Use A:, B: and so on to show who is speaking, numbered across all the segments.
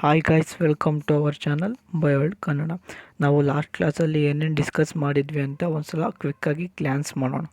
A: Hi guys, welcome to our channel ಬಯೋಲ್ಡ್ ಕನ್ನಡ. ನಾವು last ಕ್ಲಾಸಲ್ಲಿ ಏನೇನು ಡಿಸ್ಕಸ್ ಮಾಡಿದ್ವಿ ಅಂತ ಒಂದ್ಸಲ ಕ್ವಿಕ್ಕಾಗಿ ಗ್ಲಾನ್ಸ್ ಮಾಡೋಣ.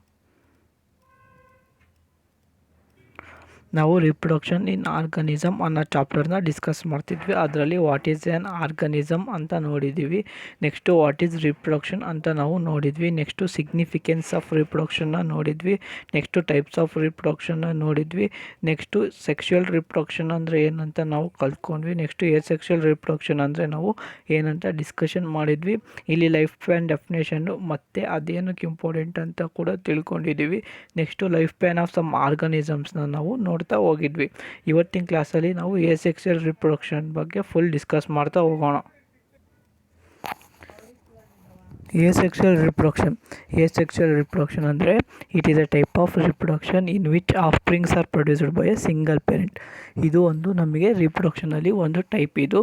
A: ನಾವು ರಿಪ್ರೊಡಕ್ಷನ್ ಇನ್ ಆರ್ಗನಿಸಮ್ ಅನ್ನೋ ಚಾಪ್ಟರ್ನ ಡಿಸ್ಕಸ್ ಮಾಡ್ತಿದ್ವಿ. ಅದರಲ್ಲಿ ವಾಟ್ ಈಸ್ ಆ್ಯನ್ ಆರ್ಗನಿಸಮ್ ಅಂತ ನೋಡಿದ್ದೀವಿ. ನೆಕ್ಸ್ಟು ವಾಟ್ ಈಸ್ ರಿಪ್ರೊಡಕ್ಷನ್ ಅಂತ ನಾವು ನೋಡಿದ್ವಿ. ನೆಕ್ಸ್ಟು ಸಿಗ್ನಿಫಿಕೆನ್ಸ್ ಆಫ್ ರಿಪ್ರೊಡಕ್ಷನ್ನ ನೋಡಿದ್ವಿ. ನೆಕ್ಸ್ಟು ಟೈಪ್ಸ್ ಆಫ್ ರಿಪ್ರೊಡಕ್ಷನ್ನ ನೋಡಿದ್ವಿ. ನೆಕ್ಸ್ಟು ಸೆಕ್ಷುವಲ್ ರಿಪ್ರೊಡಕ್ಷನ್ ಅಂದರೆ ಏನಂತ ನಾವು ಕಲ್ತ್ಕೊಂಡ್ವಿ. ನೆಕ್ಸ್ಟು ಸೆಕ್ಷುವಲ್ ರಿಪ್ರೊಡಕ್ಷನ್ ಅಂದರೆ ನಾವು ಏನಂತ ಡಿಸ್ಕಷನ್ ಮಾಡಿದ್ವಿ. ಇಲ್ಲಿ ಲೈಫ್ ಸ್ಪ್ಯಾನ್ ಡೆಫಿನೇಷನ್ನು ಮತ್ತು ಅದೇನಕ್ಕೆ ಇಂಪಾರ್ಟೆಂಟ್ ಅಂತ ಕೂಡ ತಿಳ್ಕೊಂಡಿದ್ದೀವಿ. Next life span of some ಆರ್ಗನಿಸಮ್ಸ್ನ ನಾವು ನೋಡ್ತಾ ಹೋಗಿದ್ವಿ. ಇವತ್ತಿನ ಕ್ಲಾಸಲ್ಲಿ ನಾವು ಸೆಕ್ಷುವಲ್ ರಿಪ್ರೊಡಕ್ಷನ್ ಬಗ್ಗೆ ಫುಲ್ ಡಿಸ್ಕಸ್ ಮಾಡ್ತಾ ಹೋಗೋಣ. ಸೆಕ್ಷುವಲ್ ರಿಪ್ರೊಡಕ್ಷನ್ ಅಂದರೆ it is a type of reproduction in which offsprings are produced by a single parent. ಇದು ಒಂದು ನಮಗೆ ರಿಪ್ರೊಡಕ್ಷನಲ್ಲಿ ಒಂದು ಟೈಪ್. ಇದು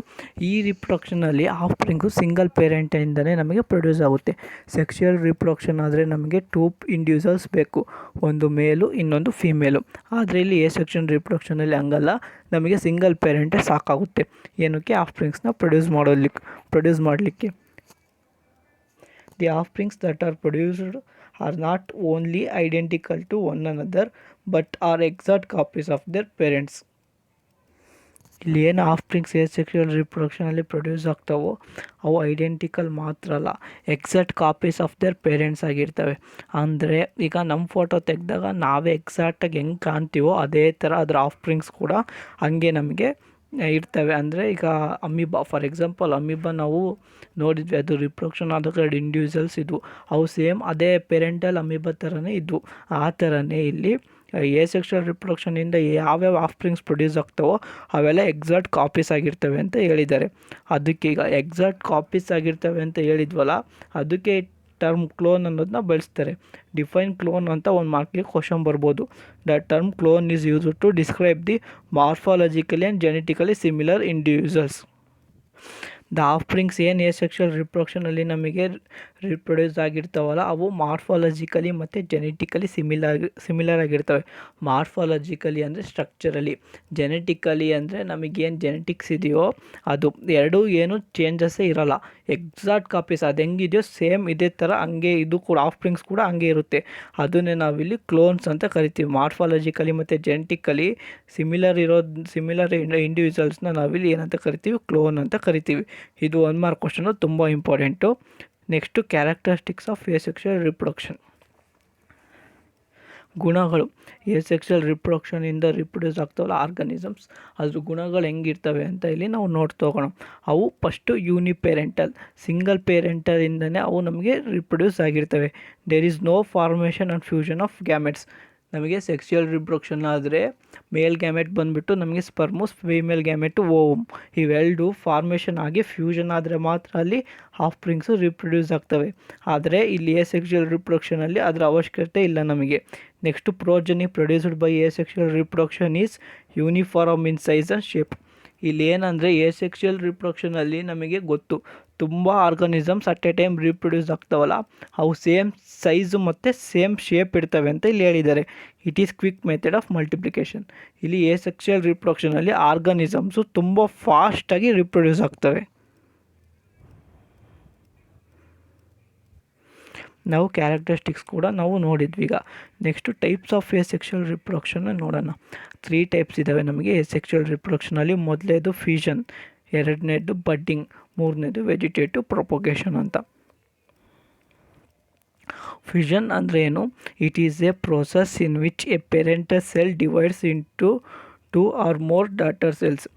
A: ಈ ರಿಪ್ರೊಡಕ್ಷನಲ್ಲಿ ಆಫ್ಸ್ಪ್ರಿಂಗು ಸಿಂಗಲ್ ಪೇರೆಂಟಿಂದಲೇ ನಮಗೆ ಪ್ರೊಡ್ಯೂಸ್ ಆಗುತ್ತೆ. ಸೆಕ್ಷುವಲ್ ರಿಪ್ರೊಡಕ್ಷನ್ ಆದರೆ ನಮಗೆ 2 ಇಂಡಿವಿಜುವಲ್ಸ್ ಬೇಕು, ಒಂದು ಮೇಲು ಇನ್ನೊಂದು ಫೀಮೇಲು. ಆದರೆ ಇಲ್ಲಿ ಸೆಕ್ಷುವಲ್ ರಿಪ್ರೊಡಕ್ಷನಲ್ಲಿ ಹಂಗಲ್ಲ, ನಮಗೆ ಸಿಂಗಲ್ ಪೇರೆಂಟೇ ಸಾಕಾಗುತ್ತೆ ಏನಕ್ಕೆ ಆಫ್ಸ್ಪ್ರಿಂಗ್ಸ್ನ ಪ್ರೊಡ್ಯೂಸ್ ಮಾಡಲಿಕ್ಕೆ. The offsprings that are produced are not only identical to one another but are exact copies of their parents. ಇಲ್ಲಿ ಏನು ಆಫ್ಸ್ಪ್ರಿಂಗ್ಸ್ ಸೆಕ್ಷುವಲ್ ರಿಪ್ರೊಡಕ್ಷನಲ್ಲಿ ಪ್ರೊಡ್ಯೂಸ್ ಆಗ್ತಾವೋ ಅವು ಐಡೆಂಟಿಕಲ್ ಮಾತ್ರ ಅಲ್ಲ, exact copies of their parents ಆಗಿರ್ತವೆ. ಅಂದರೆ ಈಗ ನಮ್ಮ ಫೋಟೋ ತೆಗೆದಾಗ ನಾವೇ ಎಕ್ಸಾಕ್ಟಾಗಿ ಹೆಂಗೆ ಕಾಣ್ತೀವೋ ಅದೇ ಥರ ಅದರ ಆಫ್ಸ್ಪ್ರಿಂಗ್ಸ್ ಕೂಡ ಹಂಗೆ ನಮಗೆ ಇರ್ತವೆ. ಅಂದರೆ ಈಗ ಅಮೀಬಾ, ಫಾರ್ ಎಕ್ಸಾಂಪಲ್ ಅಮೀಬಾ ನಾವು ನೋಡಿದ್ವಿ, ಅದು ರಿಪ್ರೊಡಕ್ಷನ್ ಆದಾಗ 2 ಇಂಡಿವಿಜುವಲ್ಸ್ ಇದ್ವು, ಅವು ಸೇಮ್ ಅದೇ ಪೇರೆಂಟಲ್ ಅಮೀಬಾ ಥರನೇ ಇದ್ವು. ಆ ಥರನೇ ಇಲ್ಲಿ ಸೆಕ್ಷುವಲ್ ರಿಪ್ರೊಡಕ್ಷನಿಂದ ಯಾವ್ಯಾವ ಆಫ್ಸ್ಪ್ರಿಂಗ್ಸ್ ಪ್ರೊಡ್ಯೂಸ್ ಆಗ್ತಾವೋ ಅವೆಲ್ಲ ಎಕ್ಸಾಕ್ಟ್ ಕಾಪೀಸ್ ಆಗಿರ್ತವೆ ಅಂತ ಹೇಳಿದ್ದಾರೆ. ಅದಕ್ಕೆ ಈಗ ಎಕ್ಸಾಕ್ಟ್ ಕಾಪೀಸ್ ಆಗಿರ್ತವೆ ಅಂತ ಹೇಳಿದ್ವಲ್ಲ, ಅದಕ್ಕೆ ಟರ್ಮ್ ಕ್ಲೋನ್ ಅನ್ನೋದನ್ನ ಬಳಸ್ತಾರೆ. ಡಿಫೈನ್ ಕ್ಲೋನ್ ಅಂತ ಒಂದು ಮಾರ್ಕ್ಲಿ ಕ್ವಶನ್ ಬರ್ಬೋದು. The term clone is used to describe the morphologically and genetically similar individuals. The offsprings ಏನು ಸೆಕ್ಷುವಲ್ ರಿಪ್ರೊಡಕ್ಷನಲ್ಲಿ ನಮಗೆ ರಿಪ್ರೊಡ್ಯೂಸ್ ಆಗಿರ್ತಾವಲ್ಲ ಅವು ಮಾರ್ಫಾಲಜಿಕಲಿ ಮತ್ತು ಜೆನೆಟಿಕಲಿ ಸಿಮಿಲರ್ ಆಗಿರ್ತವೆ. ಮಾರ್ಫಾಲಜಿಕಲಿ ಅಂದರೆ ಸ್ಟ್ರಕ್ಚರಲಿ, ಜೆನೆಟಿಕಲಿ ಅಂದರೆ ನಮಗೇನು ಜೆನೆಟಿಕ್ಸ್ ಇದೆಯೋ ಅದು ಎರಡೂ ಏನು ಚೇಂಜಸ್ಸೇ ಇರೋಲ್ಲ, ಎಕ್ಸಾಕ್ಟ್ ಕಾಪೀಸ್ ಅದು ಹೆಂಗಿದೆಯೋ ಸೇಮ್ ಇದೇ ಥರ ಹಂಗೆ ಇದು ಕೂಡ ಆಫ್ಸ್ಪ್ರಿಂಗ್ಸ್ ಕೂಡ ಹಂಗೆ ಇರುತ್ತೆ. ಅದನ್ನೇ ನಾವಿಲ್ಲಿ ಕ್ಲೋನ್ಸ್ ಅಂತ ಕರಿತೀವಿ. ಮಾರ್ಫಾಲಜಿಕಲಿ ಮತ್ತು ಜೆನೆಟಿಕಲಿ ಸಿಮಿಲರ್ ಇಂಡಿವಿಜುವಲ್ಸ್ನ ನಾವಿಲ್ಲಿ ಏನಂತ ಕರಿತೀವಿ, ಕ್ಲೋನ್ ಅಂತ ಕರಿತೀವಿ. ಇದು 1 ಮಾರ್ಕ್ ಕ್ವಶನು, ತುಂಬ important. Next characteristics of sexual reproduction. ಗುಣಗಳು. ಸೆಕ್ಷುವಲ್ ರಿಪ್ರೊಡಕ್ಷನಿಂದ ರಿಪ್ರೊಡ್ಯೂಸ್ ಆಗ್ತಾವಲ್ಲ ಆರ್ಗನಿಸಮ್ಸ್, ಅದ್ರ ಗುಣಗಳು ಹೆಂಗಿರ್ತವೆ ಅಂತ ಇಲ್ಲಿ ನಾವು ನೋಡ್ತಾ ಹೋಗೋಣ. ಅವು ಫಸ್ಟು ಯೂನಿಪೇರೆಂಟಲ್, ಸಿಂಗಲ್ ಪೇರೆಂಟಲಿಂದನೇ ಅವು ನಮಗೆ ರಿಪ್ರೊಡ್ಯೂಸ್ ಆಗಿರ್ತವೆ. There is no formation and fusion of gametes. ನಮಗೆ ಸೆಕ್ಷುವಲ್ ರಿಪ್ರೊಡಕ್ಷನ್ ಆದರೆ ಮೇಲ್ ಗ್ಯಾಮೆಟ್ ಬಂದುಬಿಟ್ಟು ನಮಗೆ ಸ್ಪರ್ಮು, ಫೀಮೇಲ್ ಗ್ಯಾಮೆಟು ಓವಮ್, ಇವೆರಡು ಫಾರ್ಮೇಷನ್ ಆಗಿ ಫ್ಯೂಷನ್ ಆದರೆ ಮಾತ್ರ ಅಲ್ಲಿ ಆಫ್ಸ್ಪ್ರಿಂಗ್ಸು ರಿಪ್ರೊಡ್ಯೂಸ್ ಆಗ್ತವೆ. ಆದರೆ ಇಲ್ಲಿ ಸೆಕ್ಷುವಲ್ ರಿಪ್ರೊಡಕ್ಷನಲ್ಲಿ ಅದರ ಅವಶ್ಯಕತೆ ಇಲ್ಲ ನಮಗೆ. Next progeny produced by sexual reproduction is uniform in size and shape. ಇಲ್ಲಿ ಏನಂದರೆ ಸೆಕ್ಷುವಲ್ ರಿಪ್ರೊಡಕ್ಷನಲ್ಲಿ ನಮಗೆ ಗೊತ್ತು, ತುಂಬ organisms at a time reproduce ಆಗ್ತಾವಲ್ಲ ಅವು ಸೇಮ್ ಸೈಜು ಮತ್ತು ಸೇಮ್ ಶೇಪ್ ಇರ್ತವೆ ಅಂತ ಇಲ್ಲಿ ಹೇಳಿದ್ದಾರೆ. It is quick method of multiplication. ಇಲ್ಲಿ ಸೆಕ್ಷುವಲ್ ರಿಪ್ರೊಡಕ್ಷನಲ್ಲಿ ಆರ್ಗನಿಸಮ್ಸು ತುಂಬ ಫಾಸ್ಟಾಗಿ ರಿಪ್ರೊಡ್ಯೂಸ್ ಆಗ್ತವೆ. ನಾವು ಕ್ಯಾರೆಕ್ಟರಿಸ್ಟಿಕ್ಸ್ ಕೂಡ ನಾವು ನೋಡಿದ್ವಿ. ಈಗ ನೆಕ್ಸ್ಟು ಟೈಪ್ಸ್ ಆಫ್ ಸೆಕ್ಷುವಲ್ ರಿಪ್ರೊಡಕ್ಷನ್ನ ನೋಡೋಣ. 3 ಟೈಪ್ಸ್ ಇದ್ದಾವೆ ನಮಗೆ ಸೆಕ್ಷುವಲ್ ರಿಪ್ರೊಡಕ್ಷನಲ್ಲಿ. ಮೊದಲೇದು ಫ್ಯೂಷನ್, ಎರಡನೇದು ಬಡ್ಡಿಂಗ್, ಮೂರನೇದು ವೆಜಿಟೇಟಿವ್ ಪ್ರೊಪೊಗೇಷನ್ ಅಂತ. ಫ್ಯೂಷನ್ ಅಂದರೆ ಏನು? It is a process in which a parental cell divides into 2 or more daughter cells.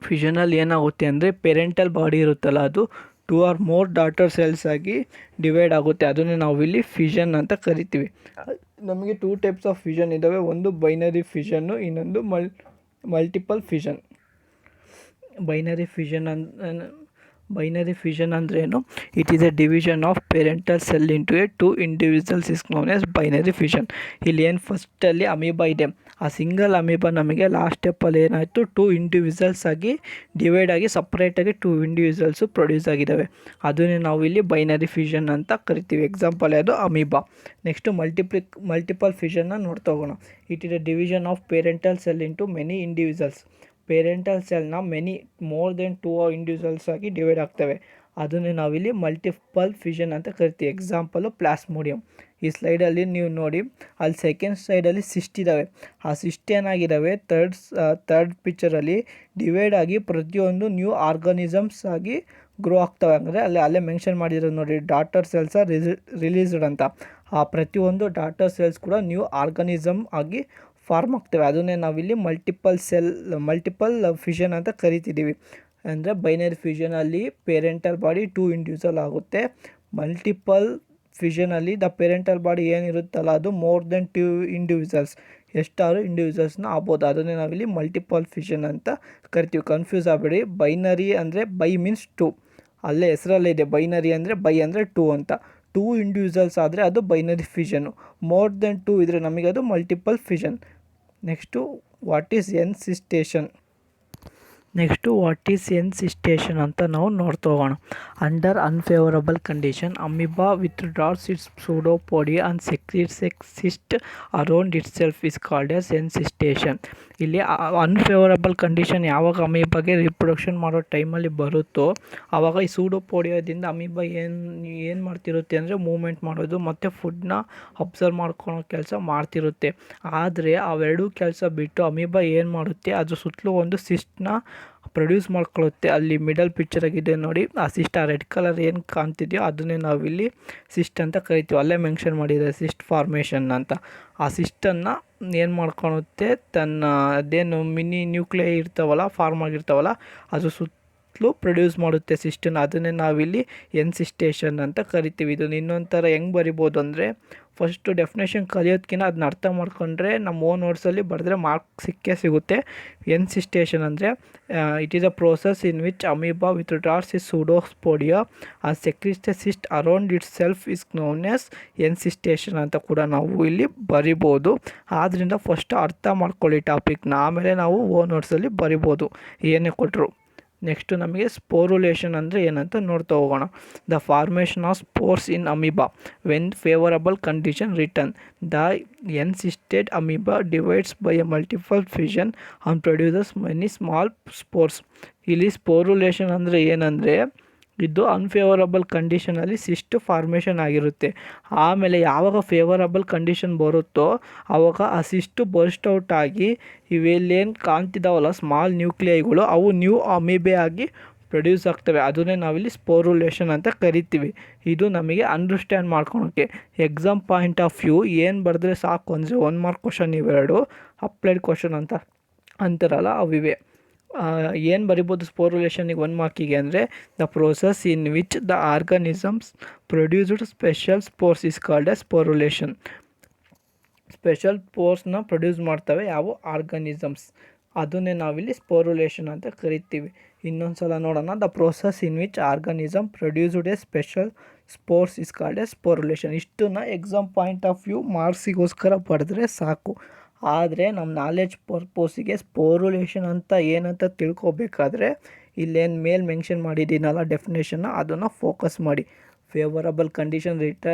A: ಫ್ಯೂಷನಲ್ಲಿ ಏನಾಗುತ್ತೆ ಅಂದರೆ ಪೇರೆಂಟಲ್ ಬಾಡಿ ಇರುತ್ತಲ್ಲ ಅದು 2 or more ಡಾಟರ್ ಸೆಲ್ಸ್ ಆಗಿ ಡಿವೈಡ್ ಆಗುತ್ತೆ. ಅದನ್ನೇ ನಾವು ಇಲ್ಲಿ ಫ್ಯೂಷನ್ ಅಂತ ಕರಿತೀವಿ. ನಮಗೆ 2 ಟೈಪ್ಸ್ ಆಫ್ ಫ್ಯೂಷನ್ ಇದ್ದಾವೆ. ಒಂದು ಬೈನರಿ ಫ್ಯೂಷನ್ನು, ಇನ್ನೊಂದು ಮಲ್ಟಿಪಲ್ ಫ್ಯೂಷನ್. ಬೈನರಿ ಫ್ಯೂಷನ್ ಅಂದ್ರೇನು? It is a division of parental cell into 2 individuals is known as binary fusion. ಇಲ್ಲಿ ಏನು ಫಸ್ಟಲ್ಲಿ ಅಮೀಬಾ ಇದೆ, ಆ ಸಿಂಗಲ್ ಅಮೀಬಾ ನಮಗೆ ಲಾಸ್ಟ್ ಸ್ಟೆಪ್ಪಲ್ಲಿ ಏನಾಯಿತು 2 ಇಂಡಿವಿಜುವಲ್ಸ್ ಆಗಿ ಡಿವೈಡ್ ಆಗಿ ಸಪ್ರೇಟಾಗಿ 2 ಇಂಡಿವಿಜುವಲ್ಸು ಪ್ರೊಡ್ಯೂಸ್ ಆಗಿದ್ದಾವೆ. ಅದನ್ನೇ ನಾವು ಇಲ್ಲಿ ಬೈನರಿ ಫ್ಯೂಷನ್ ಅಂತ ಕರಿತೀವಿ. ಎಕ್ಸಾಂಪಲ್ ಅದು ಅಮೀಬಾ. ನೆಕ್ಸ್ಟು ಮಲ್ಟಿಪಲ್ ಫ್ಯೂಷನ್ನ ನೋಡ್ತಾ ಹೋಗೋಣ. It is a division of parental cell into many individuals. Parental ಸೆಲ್ನ ಮೋರ್ ದೆನ್ 2 ಇಂಡಿವಿಜುವಲ್ಸ್ ಆಗಿ ಡಿವೈಡ್ ಆಗ್ತವೆ. ಅದನ್ನೇ ನಾವಿಲ್ಲಿ ಮಲ್ಟಿಪಲ್ ಫಿಷನ್ ಅಂತ ಕರಿತೀವಿ. Example plasmodium. ಈ ಸ್ಲೈಡಲ್ಲಿ ನೀವು ನೋಡಿ, ಅಲ್ಲಿ ಸೆಕೆಂಡ್ ಸ್ಲೈಡಲ್ಲಿ ಸಿಸ್ಟ್ ಇದ್ದಾವೆ. ಆ ಸಿಸ್ಟ್ ಏನಾಗಿದ್ದಾವೆ, ಥರ್ಡ್ ಪಿಕ್ಚರಲ್ಲಿ ಡಿವೈಡ್ ಆಗಿ ಪ್ರತಿಯೊಂದು ನ್ಯೂ ಆರ್ಗಾನಿಸಮ್ಸ್ ಆಗಿ ಗ್ರೋ ಆಗ್ತವೆ. ಅಂದರೆ ಅಲ್ಲೇ ಮೆನ್ಷನ್ ಮಾಡಿರೋದು ನೋಡಿ, ಡಾಟರ್ ಸೆಲ್ಸ್ ಆರ್ ರಿಲೀಸ್ಡ್ ಅಂತ. ಆ ಪ್ರತಿಯೊಂದು ಡಾಟರ್ ಸೆಲ್ಸ್ ಕೂಡ ನ್ಯೂ ಆರ್ಗಾನಿಸಮ್ ಆಗಿ ಫಾರ್ಮ್ ಆಗ್ತವೆ. ಅದನ್ನೇ ನಾವಿಲ್ಲಿ ಮಲ್ಟಿಪಲ್ ಫಿಷನ್ ಅಂತ ಕರಿತಿದ್ದೀವಿ. ಅಂದರೆ ಬೈನರಿ ಫಿಷನಲ್ಲಿ ಪೇರೆಂಟಲ್ ಬಾಡಿ 2 ಇಂಡಿವಿಜುವಲ್ ಆಗುತ್ತೆ. ಮಲ್ಟಿಪಲ್ ಫಿಷನಲ್ಲಿ ದ ಪೇರೆಂಟಲ್ ಬಾಡಿ ಏನಿರುತ್ತಲ್ಲ ಅದು ಮೋರ್ ದೆನ್ 2 ಇಂಡಿವಿಜುವಲ್ಸ್, ಎಷ್ಟಾದ್ರು ಇಂಡಿವಿಜುವಲ್ಸ್ನ ಆಗ್ಬೋದು. ಅದನ್ನೇ ನಾವಿಲ್ಲಿ ಮಲ್ಟಿಪಲ್ ಫಿಷನ್ ಅಂತ ಕರಿತೀವಿ. ಕನ್ಫ್ಯೂಸ್ ಆಗಬೇಡಿ. ಬೈನರಿ ಅಂದರೆ ಬೈ ಮೀನ್ಸ್ 2, ಅಲ್ಲೇ ಹೆಸರಲ್ಲೇ ಇದೆ. ಬೈನರಿ ಅಂದರೆ ಬೈ ಅಂದರೆ 2 ಅಂತ. 2 ಇಂಡಿವಿಜುವಲ್ಸ್ ಆದರೆ ಅದು ಬೈನರಿ ಫಿಷನ್ನು. ಮೋರ್ ದೆನ್ 2 ಇದ್ದರೆ ನಮಗೆ ಅದು multiple fission. Next what is encystation ಅಂತ ನಾವು ನೋಡ್ತಾ ಹೋಗೋಣ. Under unfavourable condition amoeba withdraws its pseudopodia and secretes a cyst around itself is called as encystation. ಇಲ್ಲಿ ಅನ್ಫೇವರಬಲ್ ಕಂಡೀಷನ್ ಯಾವಾಗ ಅಮೀಬಾಗೆ ರಿಪ್ರೊಡಕ್ಷನ್ ಮಾಡೋ ಟೈಮಲ್ಲಿ ಬರುತ್ತೋ ಆವಾಗ ಈ ಸೂಡೋಪೋಡಿಯಾದಿಂದ ಅಮೀಬಾ ಏನು ಮಾಡ್ತಿರುತ್ತೆ ಅಂದರೆ ಮೂವ್ಮೆಂಟ್ ಮಾಡೋದು ಮತ್ತು ಫುಡ್ನ ಅಬ್ಸರ್ವ್ ಮಾಡ್ಕೊಳೋ ಕೆಲಸ ಮಾಡ್ತಿರುತ್ತೆ. ಆದರೆ ಅವೆರಡೂ ಕೆಲಸ ಬಿಟ್ಟು ಅಮೀಬಾ ಏನು ಮಾಡುತ್ತೆ, ಅದ್ರ ಸುತ್ತಲೂ ಒಂದು ಸಿಸ್ಟ್ನ ಪ್ರೊಡ್ಯೂಸ್ ಮಾಡ್ಕೊಳ್ಳುತ್ತೆ. ಅಲ್ಲಿ ಮಿಡಲ್ ಪಿಕ್ಚರ್ ಆಗಿದೆ ನೋಡಿ, ಆ ಸಿಸ್ಟ್, ಆ ರೆಡ್ ಕಲರ್ ಏನು ಕಾಣ್ತಿದೆಯೋ ಅದನ್ನೇ ನಾವಿಲ್ಲಿ ಸಿಸ್ಟ್ ಅಂತ ಕರಿತೀವಿ. ಅಲ್ಲೇ ಮೆನ್ಷನ್ ಮಾಡಿದೆ ಸಿಸ್ಟ್ ಫಾರ್ಮೇಷನ್ ಅಂತ. ಆ ಸಿಸ್ಟನ್ನು ಏನು ಮಾಡ್ಕೊಳುತ್ತೆ, ತನ್ನ ಅದೇನು ಮಿನಿ ನ್ಯೂಕ್ಲಿಯೈ ಇರ್ತಾವಲ್ಲ, ಫಾರ್ಮ್ ಆಗಿರ್ತಾವಲ್ಲ, ಅದು ಸುತ್ತಲೂ ಪ್ರೊಡ್ಯೂಸ್ ಮಾಡುತ್ತೆ ಸಿಸ್ಟನ್ನು. ಅದನ್ನೇ ನಾವಿಲ್ಲಿ ಎನ್ಸಿಸ್ಟೇಷನ್ ಅಂತ ಕರಿತೀವಿ. ಇದನ್ನು ಇನ್ನೊಂದು ಥರ ಹೆಂಗೆ ಬರಿಬೋದು ಅಂದರೆ, ಫಸ್ಟು ಡೆಫಿನೇಷನ್ ಕಲಿಯೋದಕ್ಕಿಂತ ಅದನ್ನ ಅರ್ಥ ಮಾಡ್ಕೊಂಡ್ರೆ ನಮ್ಮ ಓನ್ ನೋಟ್ಸಲ್ಲಿ ಬರೆದ್ರೆ ಮಾರ್ಕ್ ಸಿಗುತ್ತೆ. ಎನ್ಸಿಸ್ಟೇಷನ್ ಅಂದರೆ it is a process in which amoeba withdraws its pseudopodia and secretes a cyst around itself is known as encystation ಅಂತ ಕೂಡ ನಾವು ಇಲ್ಲಿ ಬರಿಬೋದು. ಆದ್ದರಿಂದ ಫಸ್ಟ್ ಅರ್ಥ ಮಾಡ್ಕೊಳ್ಳಿ ಟಾಪಿಕ್ನ, ಆಮೇಲೆ ನಾವು ಓನ್ ನೋಟ್ಸಲ್ಲಿ ಬರಿಬೋದು ಏನೇ ಕೊಟ್ಟರು. ನೆಕ್ಸ್ಟು ನಮಗೆ ಸ್ಪೋರುಲೇಷನ್ ಅಂದರೆ ಏನಂತ ನೋಡ್ತಾ ಹೋಗೋಣ. The formation of spores in amoeba when favourable condition return. The encysted amoeba divides by a multiple fission and produces many small spores. ಇಲ್ಲಿ ಸ್ಪೋರುಲೇಷನ್ ಅಂದರೆ ಏನಂದರೆ, ಇದು ಅನ್ಫೇವರಬಲ್ ಕಂಡೀಷನಲ್ಲಿ ಸಿಸ್ಟ್ ಫಾರ್ಮೇಷನ್ ಆಗಿರುತ್ತೆ. ಆಮೇಲೆ ಯಾವಾಗ ಫೇವರಬಲ್ ಕಂಡೀಷನ್ ಬರುತ್ತೋ ಆವಾಗ ಆ ಸಿಸ್ಟು ಬರ್ಸ್ಟ್ ಔಟ್ ಆಗಿ ಇವೆಲ್ಲೇನು ಕಾಣ್ತಿದ್ದಾವಲ್ಲ ಸ್ಮಾಲ್ ನ್ಯೂಕ್ಲಿಯೈಗಳು, ಅವು ನ್ಯೂ ಅಮೀಬೆ ಆಗಿ ಪ್ರೊಡ್ಯೂಸ್ ಆಗ್ತವೆ. ಅದನ್ನೇ ನಾವಿಲ್ಲಿ ಸ್ಪೋರುಲೇಷನ್ ಅಂತ ಕರಿತೀವಿ. ಇದು ನಮಗೆ ಅಂಡರ್ಸ್ಟ್ಯಾಂಡ್ ಮಾಡ್ಕೊಳೋಕ್ಕೆ. ಎಕ್ಸಾಮ್ ಪಾಯಿಂಟ್ ಆಫ್ ವ್ಯೂ ಏನು ಬರೆದ್ರೆ ಸಾಕು ಅಂದರೆ 1 ಮಾರ್ಕ್ ಕ್ವಶನ್ ಇವೆರಡು, ಅಪ್ಲೈಡ್ ಕ್ವಶನ್ ಅಂತ ಅಂತಾರಲ್ಲ ಅವಿವೆ. ಏನು ಬರಿಬೋದು ಸ್ಪೋರುಲೇಷನಿಗೆ 1 ಮಾರ್ಕಿಗೆ ಅಂದರೆ, the process in which the organisms produced special spores is called as sporulation. Special ಸ್ಪೋರ್ಸ್ನ ಪ್ರೊಡ್ಯೂಸ್ ಮಾಡ್ತವೆ ಯಾವ ಆರ್ಗಾನಿಸಮ್ಸ್, ಅದನ್ನೇ ನಾವಿಲ್ಲಿ ಸ್ಪೋರುಲೇಷನ್ ಅಂತ ಕರಿತೀವಿ. ಇನ್ನೊಂದು ಸಲ ನೋಡೋಣ. The process in which organism produced a special spores is called a sporulation. ಇಷ್ಟನ್ನು ಎಕ್ಸಾಮ್ ಪಾಯಿಂಟ್ ಆಫ್ ವ್ಯೂ ಮಾರ್ಕ್ಸಿಗೋಸ್ಕರ ಬರೆದ್ರೆ ಸಾಕು. ಆದರೆ ನಮ್ಮ ನಾಲೆಡ್ಜ್ ಪರ್ಪೋಸಿಗೆ ಸ್ಪೋರುಲೇಷನ್ ಅಂತ ಏನಂತ ತಿಳ್ಕೊಬೇಕಾದ್ರೆ ಇಲ್ಲೇನು ಮೇಲೆ ಮೆನ್ಷನ್ ಮಾಡಿದ್ದೀನಲ್ಲ ಡೆಫಿನೇಷನ್ನ, ಅದನ್ನು ಫೋಕಸ್ ಮಾಡಿ. ಫೇವರಬಲ್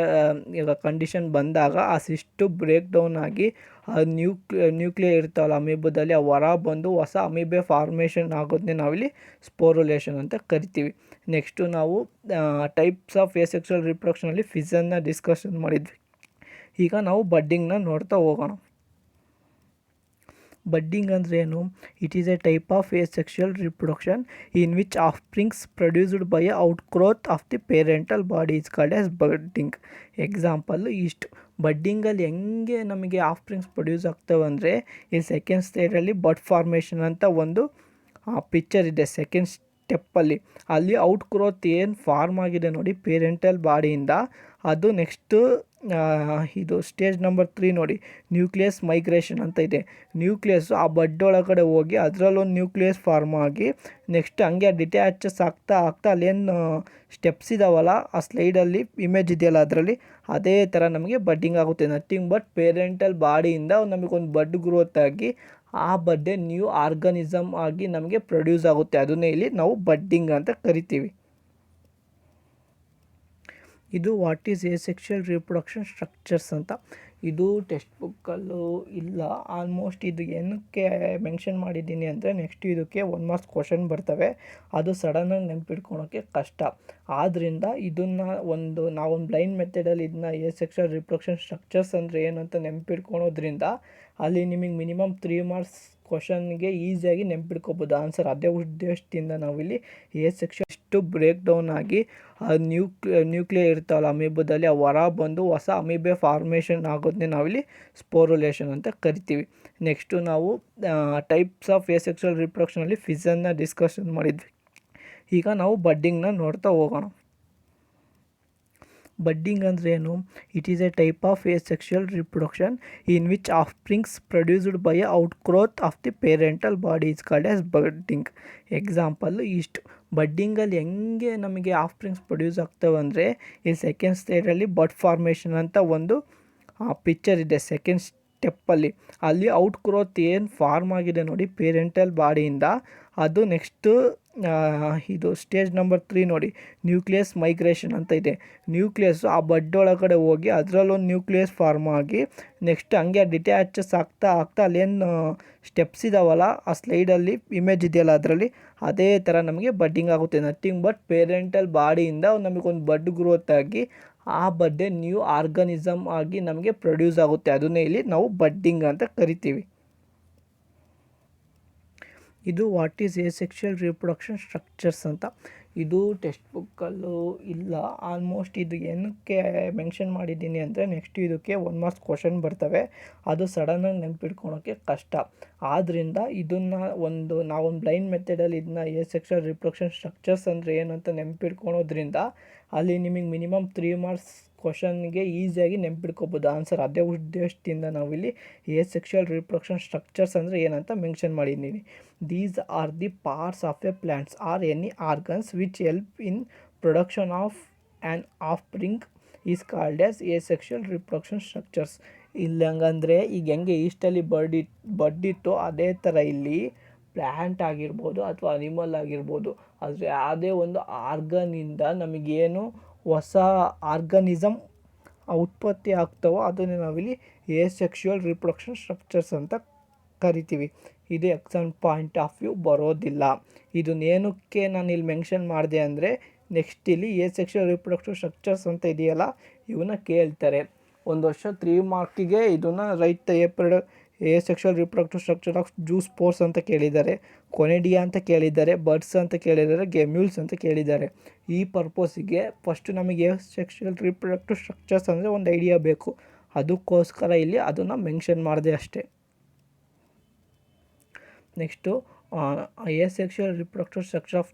A: ಕಂಡೀಷನ್ ಬಂದಾಗ ಆ ಸಿಸ್ಟು ಬ್ರೇಕ್ ಡೌನ್ ಆಗಿ ಆ ನ್ಯೂಕ್ಲಿಯೈ ಇರ್ತಾವಲ್ಲ ಅಮೀಬದಲ್ಲಿ, ಆ ಹೊರ ಬಂದು ಹೊಸ ಅಮೀಬೆ ಫಾರ್ಮೇಷನ್ ಆಗೋದನ್ನೇ ನಾವಿಲ್ಲಿ ಸ್ಪೋರುಲೇಷನ್ ಅಂತ ಕರಿತೀವಿ. ನೆಕ್ಸ್ಟು ನಾವು ಟೈಪ್ಸ್ ಆಫ್ ಎಸೆಕ್ಸುವಲ್ ರಿಪ್ರೊಡಕ್ಷನಲ್ಲಿ ಫಿಸನ್ನ ಡಿಸ್ಕಷನ್ ಮಾಡಿದ್ವಿ. ಈಗ ನಾವು ಬಡ್ಡಿಂಗ್ನ ನೋಡ್ತಾ ಹೋಗೋಣ. ಬಡ್ಡಿಂಗ್ ಅಂದರೆ ಏನು? It is a type of asexual reproduction in which offsprings produced by a outgrowth of the parental body is called as budding. Example ಇಷ್ಟು. ಬಡ್ಡಿಂಗಲ್ಲಿ ಹೆಂಗೆ ನಮಗೆ ಆಫ್ಸ್ಪ್ರಿಂಗ್ಸ್ ಪ್ರೊಡ್ಯೂಸ್ ಆಗ್ತವೆ ಅಂದರೆ, ಈ ಸೆಕೆಂಡ್ ಸ್ಟೇಜಲ್ಲಿ ಬಡ್ ಫಾರ್ಮೇಷನ್ ಅಂತ ಒಂದು ಪಿಕ್ಚರ್ ಇದೆ ಸೆಕೆಂಡ್ ಸ್ಟೆಪ್ಪಲ್ಲಿ. ಅಲ್ಲಿ ಔಟ್ ಗ್ರೋತ್ ಏನು ಫಾರ್ಮ್ ಆಗಿದೆ ನೋಡಿ ಪೇರೆಂಟಲ್ ಬಾಡಿಯಿಂದ, ಅದು ನೆಕ್ಸ್ಟು ಇದು ಸ್ಟೇಜ್ ನಂಬರ್ 3 ನೋಡಿ, ನ್ಯೂಕ್ಲಿಯಸ್ ಮೈಗ್ರೇಷನ್ ಅಂತ ಇದೆ. ನ್ಯೂಕ್ಲಿಯಸ್ಸು ಆ ಬಡ್ ಒಳಗಡೆ ಹೋಗಿ ಅದರಲ್ಲೊಂದು ನ್ಯೂಕ್ಲಿಯಸ್ ಫಾರ್ಮ್ ಆಗಿ ನೆಕ್ಸ್ಟ್ ಹಂಗೆ ಡಿಟ್ಯಾಚಸ್ ಆಗ್ತಾ ಅಲ್ಲೇನು ಸ್ಟೆಪ್ಸ್ ಇದ್ದಾವಲ್ಲ ಆ ಸ್ಲೈಡಲ್ಲಿ ಇಮೇಜ್ ಇದೆಯಲ್ಲ ಅದರಲ್ಲಿ, ಅದೇ ಥರ ನಮಗೆ ಬಡ್ಡಿಂಗ್ ಆಗುತ್ತೆ. ನಥಿಂಗ್ ಬಟ್ ಪೇರೆಂಟಲ್ ಬಾಡಿಯಿಂದ ನಮಗೊಂದು ಬಡ್ ಗ್ರೋತ್ ಆಗಿ ಆ ಬಡ್ಡೆ ನ್ಯೂ ಆರ್ಗಾನಿಸಮ್ ಆಗಿ ನಮಗೆ ಪ್ರೊಡ್ಯೂಸ್ ಆಗುತ್ತೆ. ಅದನ್ನೇ ಇಲ್ಲಿ ನಾವು ಬಡ್ಡಿಂಗ್ ಅಂತ ಕರಿತೀವಿ. ಇದು ವಾಟ್ ಈಸ್ ಎಸೆಕ್ಸುವಲ್ ರಿಪ್ರೊಡಕ್ಷನ್ ಸ್ಟ್ರಕ್ಚರ್ಸ್ ಅಂತ. ಇದು ಟೆಕ್ಸ್ಟ್ ಬುಕ್ಕಲ್ಲೂ ಇಲ್ಲ. ಆಲ್ಮೋಸ್ಟ್ ಇದು ಏನಕ್ಕೆ ಮೆನ್ಷನ್ ಮಾಡಿದ್ದೀನಿ ಅಂದರೆ ನೆಕ್ಸ್ಟ್ ಇದಕ್ಕೆ 1 ಮಾರ್ಕ್ಸ್ ಕ್ವಶನ್ ಬರ್ತವೆ, ಅದು ಸಡನ್ನಾಗಿ ನೆನಪಿಟ್ಕೊಳೋಕ್ಕೆ ಕಷ್ಟ. ಆದ್ದರಿಂದ ಇದನ್ನು ನಾವೊಂದು ಬ್ಲೈಂಡ್ ಮೆಥಡಲ್ಲಿ ಇದನ್ನ ಎಸೆಕ್ಷುವಲ್ ರಿಪ್ರೊಡಕ್ಷನ್ ಸ್ಟ್ರಕ್ಚರ್ಸ್ ಅಂದರೆ ಏನು ಅಂತ ನೆನಪಿಟ್ಕೊಳೋದ್ರಿಂದ ಅಲ್ಲಿ ನಿಮಗೆ ಮಿನಿಮಮ್ 3 ಮಾರ್ಕ್ಸ್ ಕ್ವಶನ್ಗೆ ಈಸಿಯಾಗಿ ನೆನಪಿಟ್ಕೋಬೋದು ಆನ್ಸರ್. ಅದೇ ಉದ್ದೇಶದಿಂದ ನಾವಿಲ್ಲಿ ಎಸೆಕ್ಷನ್ ಇಷ್ಟು ಬ್ರೇಕ್ ಡೌನ್ ಆಗಿ ನ್ಯೂಕ್ಲಿಯರ್ ಇರ್ತಾವಲ್ಲ ಅಮೀಬದಲ್ಲಿ, ಆ ಹೊರ ಬಂದು ಹೊಸ ಅಮೀಬೆ ಫಾರ್ಮೇಷನ್ ಆಗೋದನ್ನೇ ನಾವಿಲ್ಲಿ ಸ್ಪೋರುಲೇಷನ್ ಅಂತ ಕರಿತೀವಿ. ನೆಕ್ಸ್ಟು ನಾವು ಟೈಪ್ಸ್ ಆಫ್ ಎಸೆಕ್ಷುವಲ್ ರಿಪ್ರೊಡಕ್ಷನಲ್ಲಿ ಫಿಸನ್ನ ಡಿಸ್ಕಷನ್ ಮಾಡಿದ್ವಿ. ಈಗ ನಾವು ಬಡ್ಡಿಂಗ್ನ ನೋಡ್ತಾ ಹೋಗೋಣ. ಬಡ್ಡಿಂಗ್ ಅಂದರೆ ಏನು? It is a type of asexual reproduction in which offsprings produced by outgrowth of the parental body is called as budding. Example ಇಷ್ಟು. ಬಡ್ಡಿಂಗಲ್ಲಿ ಹೆಂಗೆ ನಮಗೆ ಆಫ್ಸ್ಪ್ರಿಂಗ್ಸ್ ಪ್ರೊಡ್ಯೂಸ್ ಆಗ್ತವೆ ಅಂದರೆ, ಈ ಸೆಕೆಂಡ್ ಸ್ಟೇಜಲ್ಲಿ ಬಡ್ ಫಾರ್ಮೇಷನ್ ಅಂತ ಒಂದು ಪಿಕ್ಚರ್ ಇದೆ. ಸೆಕೆಂಡ್ ಸ್ಟೆಪ್ಪಲ್ಲಿ ಅಲ್ಲಿ ಔಟ್ ಗ್ರೋತ್ ಏನು ಫಾರ್ಮ್ ಆಗಿದೆ ನೋಡಿ ಪೇರೆಂಟಲ್ ಬಾಡಿಯಿಂದ, ಅದು ನೆಕ್ಸ್ಟು ಇದು ಸ್ಟೇಜ್ ನಂಬರ್ 3 ನೋಡಿ, ನ್ಯೂಕ್ಲಿಯಸ್ ಮೈಗ್ರೇಷನ್ ಅಂತ ಇದೆ. ನ್ಯೂಕ್ಲಿಯಸ್ಸು ಆ ಬಡ್ ಒಳಗಡೆ ಹೋಗಿ ಅದರಲ್ಲೊಂದು ನ್ಯೂಕ್ಲಿಯಸ್ ಫಾರ್ಮ್ ಆಗಿ ನೆಕ್ಸ್ಟ್ ಹಂಗೆ ಡಿಟ್ಯಾಚಸ್ ಆಗ್ತಾ ಅಲ್ಲೇನು ಸ್ಟೆಪ್ಸ್ ಇದಾವಲ್ಲ ಆ ಸ್ಲೈಡಲ್ಲಿ ಇಮೇಜ್ ಇದೆಯಲ್ಲ ಅದರಲ್ಲಿ, ಅದೇ ಥರ ನಮಗೆ ಬಡ್ಡಿಂಗ್ ಆಗುತ್ತೆ. ನಥಿಂಗ್ ಬಟ್ ಪೇರೆಂಟಲ್ ಬಾಡಿಯಿಂದ ನಮಗೊಂದು ಬಡ್ ಗ್ರೋತ್ ಆಗಿ ಆ ಬಡ್ಡೆ ನ್ಯೂ ಆರ್ಗನಿಸಮ್ ಆಗಿ ನಮಗೆ ಪ್ರೊಡ್ಯೂಸ್ ಆಗುತ್ತೆ. ಅದನ್ನೇ ಇಲ್ಲಿ ನಾವು ಬಡ್ಡಿಂಗ್ ಅಂತ ಕರಿತೀವಿ. ಇದು what is asexual reproduction structures ಅಂತ. ಇದು ಟೆಕ್ಸ್ಟ್ ಬುಕ್ಕಲ್ಲೂ ಇಲ್ಲ. ಆಲ್ಮೋಸ್ಟ್ ಇದು ಏನಕ್ಕೆ ಮೆನ್ಷನ್ ಮಾಡಿದ್ದೀನಿ ಅಂದರೆ ನೆಕ್ಸ್ಟ್ ಇದಕ್ಕೆ 1 ಮಾರ್ಕ್ಸ್ ಕ್ವಶನ್ ಬರ್ತವೆ, ಅದು ಸಡನ್ನಾಗಿ ನೆನಪಿಟ್ಕೊಳೋಕ್ಕೆ ಕಷ್ಟ. ಆದ್ದರಿಂದ ಇದನ್ನು ನಾವೊಂದು ಬ್ಲೈಂಡ್ ಮೆಥಡಲ್ಲಿ ಇದನ್ನ ಎಸೆಕ್ಷುವಲ್ ರಿಪ್ರೊಡಕ್ಷನ್ ಸ್ಟ್ರಕ್ಚರ್ಸ್ ಅಂದರೆ ಏನು ಅಂತ ನೆನಪಿಟ್ಕೊಳೋದ್ರಿಂದ ಅಲ್ಲಿ ನಿಮಗೆ ಮಿನಿಮಮ್ 3 ಮಾರ್ಕ್ಸ್ ಕ್ವಶನ್ಗೆ ಈಸಿಯಾಗಿ ನೆನಪಿಟ್ಕೋಬೋದು ಆನ್ಸರ್. ಅದೇ ಉದ್ದೇಶದಿಂದ ನಾವಿಲ್ಲಿ ಎಸೆಕ್ಷುವಲ್ ರಿಪ್ರೊಡಕ್ಷನ್ ಸ್ಟ್ರಕ್ಚರ್ಸ್ ಅಂದರೆ ಏನಂತ ಮೆನ್ಷನ್ ಮಾಡಿದ್ದೀನಿ. These are the parts of a plant or any organs which help in production of an offspring is called as asexual reproduction structures. ಇಲ್ಲಿ ಹಂಗಂದರೆ ಈಗ ಹೆಂಗೆ ಈಸ್ಟಲ್ಲಿ ಬಡ್ಡಿತ್ತು ಅದೇ ಥರ ಇಲ್ಲಿ ಪ್ಲ್ಯಾಂಟ್ ಆಗಿರ್ಬೋದು ಅಥವಾ ಅನಿಮಲ್ ಆಗಿರ್ಬೋದು, ಆದರೆ ಯಾವುದೇ ಒಂದು ಆರ್ಗನಿಂದ ನಮಗೇನು ಹೊಸ ಆರ್ಗನಿಸಮ್ ಉತ್ಪತ್ತಿ ಆಗ್ತವೋ ಅದನ್ನೇ ನಾವಿಲ್ಲಿ ಎಸೆಕ್ಷುವಲ್ ರಿಪ್ರೊಡಕ್ಷನ್ ಸ್ಟ್ರಕ್ಚರ್ಸ್ ಅಂತ ಕರಿತೀವಿ. ಇದು ಎಕ್ಸಾಮ್ ಪಾಯಿಂಟ್ ಆಫ್ ವ್ಯೂ ಬರೋದಿಲ್ಲ. ಇದನ್ನೇನಕ್ಕೆ ನಾನು ಇಲ್ಲಿ ಮೆನ್ಷನ್ ಮಾಡಿದೆ ಅಂದರೆ ನೆಕ್ಸ್ಟ್ ಇಲ್ಲಿ ಎಸೆಕ್ಷುವಲ್ ರಿಪ್ರೊಡಕ್ಷನ್ ಸ್ಟ್ರಕ್ಚರ್ಸ್ ಅಂತ ಇದೆಯಲ್ಲ ಇವನ್ನ ಕೇಳ್ತಾರೆ. ಒಂದು ವರ್ಷ 3 ಮಾರ್ಕಿಗೆ ಇದನ್ನು right asexual reproduction structure of zoo spores ಅಂತ ಕೇಳಿದ್ದಾರೆ, ಕೊನೆಡಿಯಾ ಅಂತ ಕೇಳಿದ್ದಾರೆ, ಬರ್ಡ್ಸ್ ಅಂತ ಕೇಳಿದ್ದಾರೆ, ಗೆಮ್ಯೂಲ್ಸ್ ಅಂತ ಕೇಳಿದ್ದಾರೆ. ಈ ಪರ್ಪೋಸಿಗೆ ಫಸ್ಟು ನಮಗೆ ಎಸೆಕ್ಷುವಲ್ ರಿಪ್ರೊಡಕ್ಷನ್ ಸ್ಟ್ರಕ್ಚರ್ಸ್ ಅಂದರೆ ಒಂದು ಐಡಿಯಾ ಬೇಕು, ಅದಕ್ಕೋಸ್ಕರ ಇಲ್ಲಿ ಅದನ್ನು ಮೆನ್ಷನ್ ಮಾಡಿದೆ ಅಷ್ಟೇ. Next asexual reproduction structure of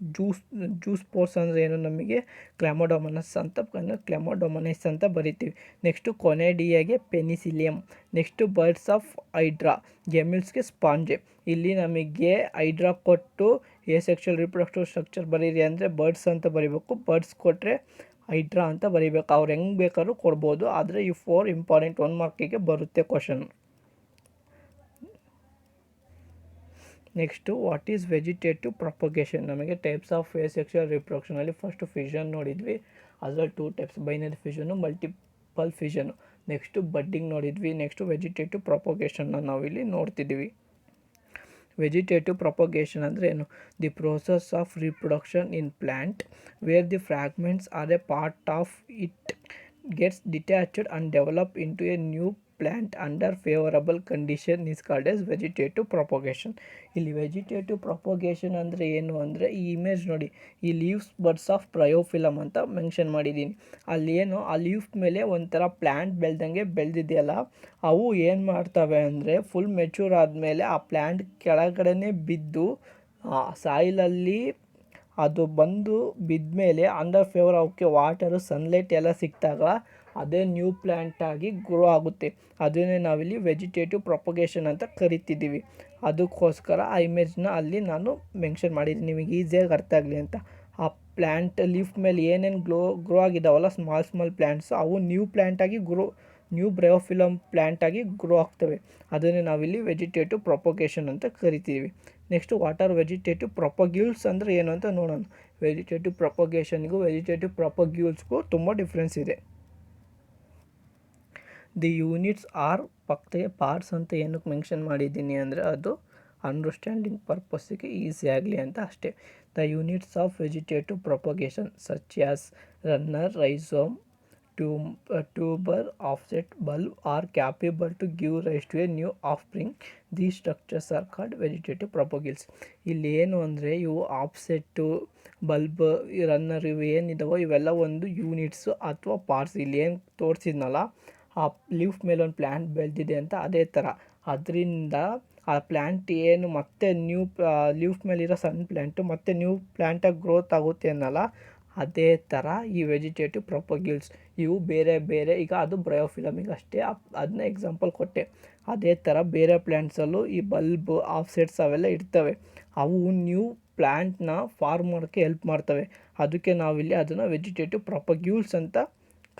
A: zoospores ಅಂದರೆ ಏನು? ನಮಗೆ ಕ್ಲೆಮೋಡೊಮೊನೈಸ್ ಅಂತ ಬರಿತೀವಿ. ನೆಕ್ಸ್ಟು ಕೊನೆಡಿಯಾಗೆ penicillium, next buds of hydra, ಗೆಮ್ಯೂಲ್ಸ್ಗೆ ಸ್ಪಾಂಜೆ. ಇಲ್ಲಿ ನಮಗೆ ಹೈಡ್ರಾ ಕೊಟ್ಟು ಎಸೆಕ್ಷುವಲ್ ರಿಪ್ರೊಡಕ್ಷನ್ ಸ್ಟ್ರಕ್ಚರ್ ಬರೀರಿ ಅಂದರೆ ಬರ್ಡ್ಸ್ ಅಂತ ಬರೀಬೇಕು, ಬರ್ಡ್ಸ್ ಕೊಟ್ಟರೆ ಹೈಡ್ರಾ ಅಂತ ಬರೀಬೇಕು. ಅವ್ರು ಹೆಂಗೆ ಬೇಕಾದ್ರೂ ಕೊಡ್ಬೋದು, ಆದರೆ ಈ 4 ಇಂಪಾರ್ಟೆಂಟ್ 1 ಮಾರ್ಕಿಗೆ ಬರುತ್ತೆ question. Next what is vegetative propagation. ನಮಗೆ ಟೈಪ್ಸ್ ಆಫ್ ಎಸೆಕ್ಷುವಲ್ ರಿಪ್ರೊಡಕ್ಷನಲ್ಲಿ ಫಸ್ಟು ಫಿಷನ್ ನೋಡಿದ್ವಿ, ಅದರಲ್ಲಿ 2 types, binary fission, multiple fission. Next budding ನೋಡಿದ್ವಿ, ನೆಕ್ಸ್ಟು ವೆಜಿಟೇಟಿವ್ ಪ್ರೊಪಗೇಷನ್ನ ನಾವಿಲ್ಲಿ ನೋಡ್ತಿದ್ದೀವಿ. ವೆಜಿಟೇಟಿವ್ ಪ್ರೊಪಗೇಷನ್ ಅಂದರೆ ಏನು? The process of reproduction in plant where the fragments are a part of it gets detached and develop into a new plant under favourable condition is called as vegetative propagation. ಇಲ್ಲಿ vegetative propagation ಅಂದರೆ ಏನು ಅಂದರೆ ಈ image ನೋಡಿ, ಈ leaves buds of bryophyllum ಅಂತ mention ಮಾಡಿದ್ದೀನಿ. ಅಲ್ಲೇನು ಆ ಲೀವ್ಸ್ ಮೇಲೆ ಒಂಥರ ಪ್ಲ್ಯಾಂಟ್ ಬೆಳೆದಂಗೆ ಬೆಳೆದಿದೆಯಲ್ಲ, ಅವು ಏನು ಮಾಡ್ತವೆ ಅಂದರೆ ಫುಲ್ ಮೆಚೂರ್ ಆದಮೇಲೆ ಆ ಪ್ಲ್ಯಾಂಟ್ ಕೆಳಗಡೆನೇ ಬಿದ್ದು ಸಾಯಿಲಲ್ಲಿ ಅದು ಬಂದು ಬಿದ್ದ ಮೇಲೆ ಅಂಡರ್ ಫೇವರ್ ಅವಕ್ಕೆ ವಾಟರು ಸನ್ಲೈಟ್ ಎಲ್ಲ ಸಿಕ್ಕಿದಾಗ ಅದೇ ನ್ಯೂ ಪ್ಲ್ಯಾಂಟ್ ಆಗಿ ಗ್ರೋ ಆಗುತ್ತೆ. ಅದನ್ನೇ ನಾವಿಲ್ಲಿ ವೆಜಿಟೇಟಿವ್ ಪ್ರೊಪಗೇಷನ್ ಅಂತ ಕರಿತಿದ್ದೀವಿ. ಅದಕ್ಕೋಸ್ಕರ ಆ ಇಮೇಜ್ನ ಅಲ್ಲಿ ನಾನು ಮೆನ್ಷನ್ ಮಾಡಿದ್ದೀನಿ ನಿಮಗೆ ಈಸಿಯಾಗಿ ಅರ್ಥ ಆಗಲಿ ಅಂತ. ಆ ಪ್ಲ್ಯಾಂಟ್ ಲೀಫ್ ಮೇಲೆ ಏನೇನು ಗ್ರೋ ಆಗಿದ್ದಾವಲ್ಲ ಸ್ಮಾಲ್ ಪ್ಲ್ಯಾಂಟ್ಸು, ಅವು ನ್ಯೂ ಬ್ರಯೋಫಿಲಮ್ ಪ್ಲ್ಯಾಂಟ್ ಆಗಿ ಗ್ರೋ ಆಗ್ತವೆ. ಅದನ್ನೇ ನಾವಿಲ್ಲಿ ವೆಜಿಟೇಟಿವ್ ಪ್ರೊಪಗೇಷನ್ ಅಂತ ಕರಿತೀವಿ. Next what are vegetative propagules ಅಂದರೆ ಏನು ಅಂತ ನೋಡೋಣ. ವೆಜಿಟೇಟಿವ್ ಪ್ರೊಪಗೇಷನ್ಗೂ ವೆಜಿಟೇಟಿವ್ ಪ್ರೊಪಗ್ಯೂಲ್ಸ್ಗೂ ತುಂಬ ಡಿಫ್ರೆನ್ಸ್ ಇದೆ. ದಿ ಯೂನಿಟ್ಸ್ ಆರ್ ಪಕ್ಕದಾಗೆ ಪಾರ್ಟ್ಸ್ ಅಂತ ಏನಕ್ಕೆ ಮೆನ್ಷನ್ ಮಾಡಿದ್ದೀನಿ ಅಂದರೆ ಅದು ಅಂಡರ್ಸ್ಟ್ಯಾಂಡಿಂಗ್ ಪರ್ಪಸ್ಸಿಗೆ ಈಸಿ ಆಗಲಿ ಅಂತ ಅಷ್ಟೇ. The units of vegetative propagation such as runner, rhizome, tuber, offset, bulb are capable to give rise to a new offspring. The structures are called vegetative propagules. ಇಲ್ಲಿ ಏನು ಅಂದರೆ ಇವು ಆಫ್ಸೆಟ್ಟು, ಬಲ್ಬ್, ರನ್ನರ್ ಇವು ಏನಿದಾವೋ ಇವೆಲ್ಲ ಒಂದು ಯೂನಿಟ್ಸು ಅಥವಾ parts. ಇಲ್ಲಿ ಏನು ತೋರಿಸಿದ್ನಲ್ಲ ಆ ಲೀಫ್ ಮೇಲೆ ಒಂದು ಪ್ಲ್ಯಾಂಟ್ ಬೆಳೆದಿದೆ ಅಂತ, ಅದೇ ಥರ ಅದರಿಂದ ಆ ಪ್ಲ್ಯಾಂಟ್ ಏನು ಮತ್ತೆ ನ್ಯೂ ಲೀಫ್ ಮೇಲಿರೋ ಸಣ್ಣ ಪ್ಲ್ಯಾಂಟು ಮತ್ತೆ ನ್ಯೂ ಪ್ಲ್ಯಾಂಟಾಗಿ ಗ್ರೋತ್ ಆಗುತ್ತೆ ಅನ್ನಲ್ಲ, ಅದೇ ಥರ ಈ ವೆಜಿಟೇಟಿವ್ ಪ್ರೊಪಗ್ಯೂಲ್ಸ್ ಇವು ಬೇರೆ ಬೇರೆ. ಈಗ ಅದು ಬ್ರಯೋಫಿಲಮಿಗೆ ಅಷ್ಟೇ, ಅದನ್ನ ಎಕ್ಸಾಂಪಲ್ ಕೊಟ್ಟೆ. ಅದೇ ಥರ ಬೇರೆ ಪ್ಲ್ಯಾಂಟ್ಸಲ್ಲೂ ಈ ಬಲ್ಬ್, ಆಫ್ಸೆಟ್ಸ್ ಅವೆಲ್ಲ ಇರ್ತವೆ. ಅವು ನ್ಯೂ ಪ್ಲ್ಯಾಂಟ್ನ ಫಾರ್ಮ್ ಮಾಡೋಕ್ಕೆ ಹೆಲ್ಪ್ ಮಾಡ್ತವೆ. ಅದಕ್ಕೆ ನಾವಿಲ್ಲಿ ಅದನ್ನು ವೆಜಿಟೇಟಿವ್ ಪ್ರೊಪಗ್ಯೂಲ್ಸ್ ಅಂತ